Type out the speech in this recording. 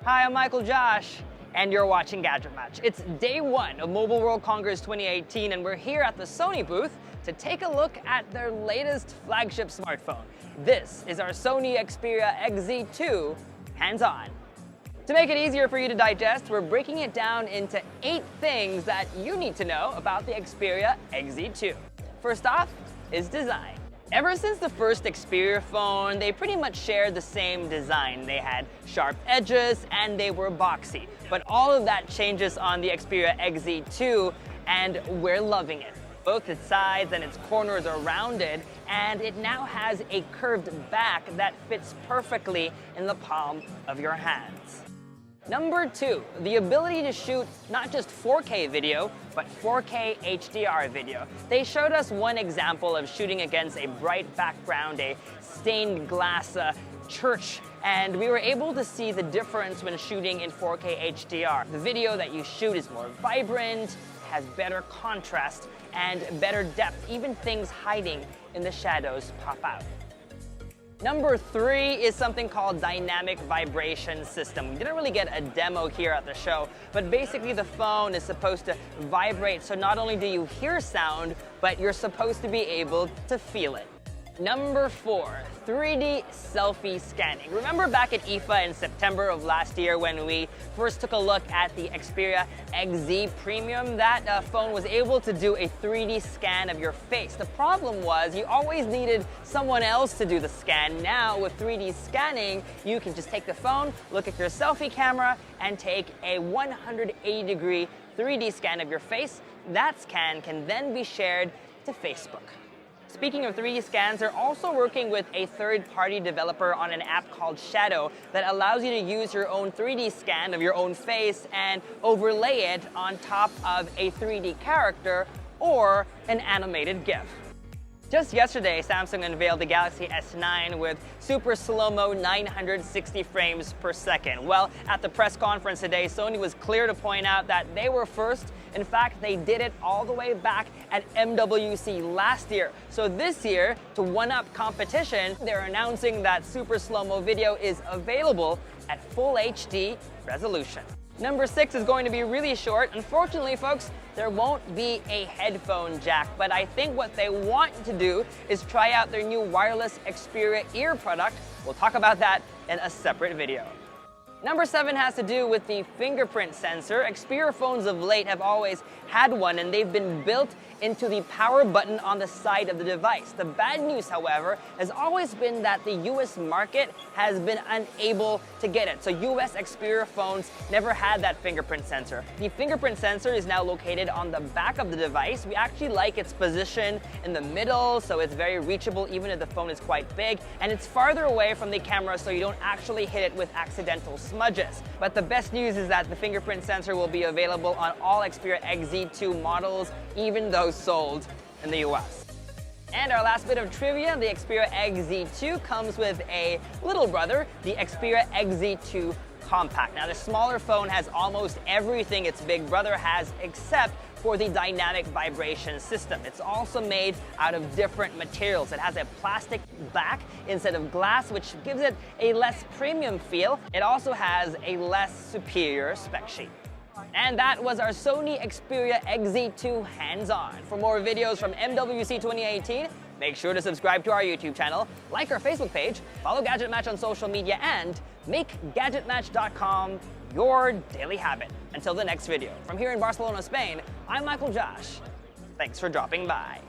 Hi, I'm Michael Josh, and you're watching GadgetMatch. It's day one of Mobile World Congress 2018, and we're here at the Sony booth to take a look at their latest flagship smartphone. This is our Sony Xperia XZ2 Hands-On. To make it easier for you to digest, we're breaking it down into 8 things that you need to know about the Xperia XZ2. First off is design. Ever since the first Xperia phone, they pretty much shared the same design. They had sharp edges and they were boxy. But all of that changes on the Xperia XZ2 and we're loving it. Both its sides and its corners are rounded and it now has a curved back that fits perfectly in the palm of your hands. Number 2, the ability to shoot not just 4K video, but 4K HDR video. They showed us one example of shooting against a bright background, a stained glass church, and we were able to see the difference when shooting in 4K HDR. The video that you shoot is more vibrant, has better contrast, and better depth. Even things hiding in the shadows pop out. Number 3 is something called dynamic vibration system. We didn't really get a demo here at the show, but basically the phone is supposed to vibrate, so not only do you hear sound, but you're supposed to be able to feel it. Number 4, 3D selfie scanning. Remember back at IFA in September of last year when we first took a look at the Xperia XZ Premium? That phone was able to do a 3D scan of your face. The problem was you always needed someone else to do the scan. Now with 3D scanning, you can just take the phone, look at your selfie camera, and take a 180-degree 3D scan of your face. That scan can then be shared to Facebook. Speaking of 3D scans, they're also working with a third-party developer on an app called Shadow that allows you to use your own 3D scan of your own face and overlay it on top of a 3D character or an animated GIF. Just yesterday, Samsung unveiled the Galaxy S9 with super slow-mo 960 frames per second. Well, at the press conference today, Sony was clear to point out that they were first. In fact, they did it all the way back at MWC last year. So this year, to one-up competition, they're announcing that super slow-mo video is available at full HD resolution. Number 6 is going to be really short. Unfortunately, folks, there won't be a headphone jack, but I think what they want to do is try out their new wireless Xperia ear product. We'll talk about that in a separate video. Number 7 has to do with the fingerprint sensor. Xperia phones of late have always had one, and they've been built into the power button on the side of the device. The bad news, however, has always been that the US market has been unable to get it. So US Xperia phones never had that fingerprint sensor. The fingerprint sensor is now located on the back of the device. We actually like its position in the middle, so it's very reachable even if the phone is quite big, and it's farther away from the camera so you don't actually hit it with accidental smudges. But the best news is that the fingerprint sensor will be available on all Xperia XZ2 models, even those sold in the US. And our last bit of trivia, the Xperia XZ2 comes with a little brother, the Xperia XZ2 Compact. Now, the smaller phone has almost everything its big brother has except for the dynamic vibration system. It's also made out of different materials. It has a plastic back instead of glass, which gives it a less premium feel. It also has a less superior spec sheet. And that was our Sony Xperia XZ2 Hands-On. For more videos from MWC 2018, make sure to subscribe to our YouTube channel, like our Facebook page, follow GadgetMatch on social media, and make GadgetMatch.com your daily habit. Until the next video. From here in Barcelona, Spain, I'm Michael Josh. Thanks for dropping by.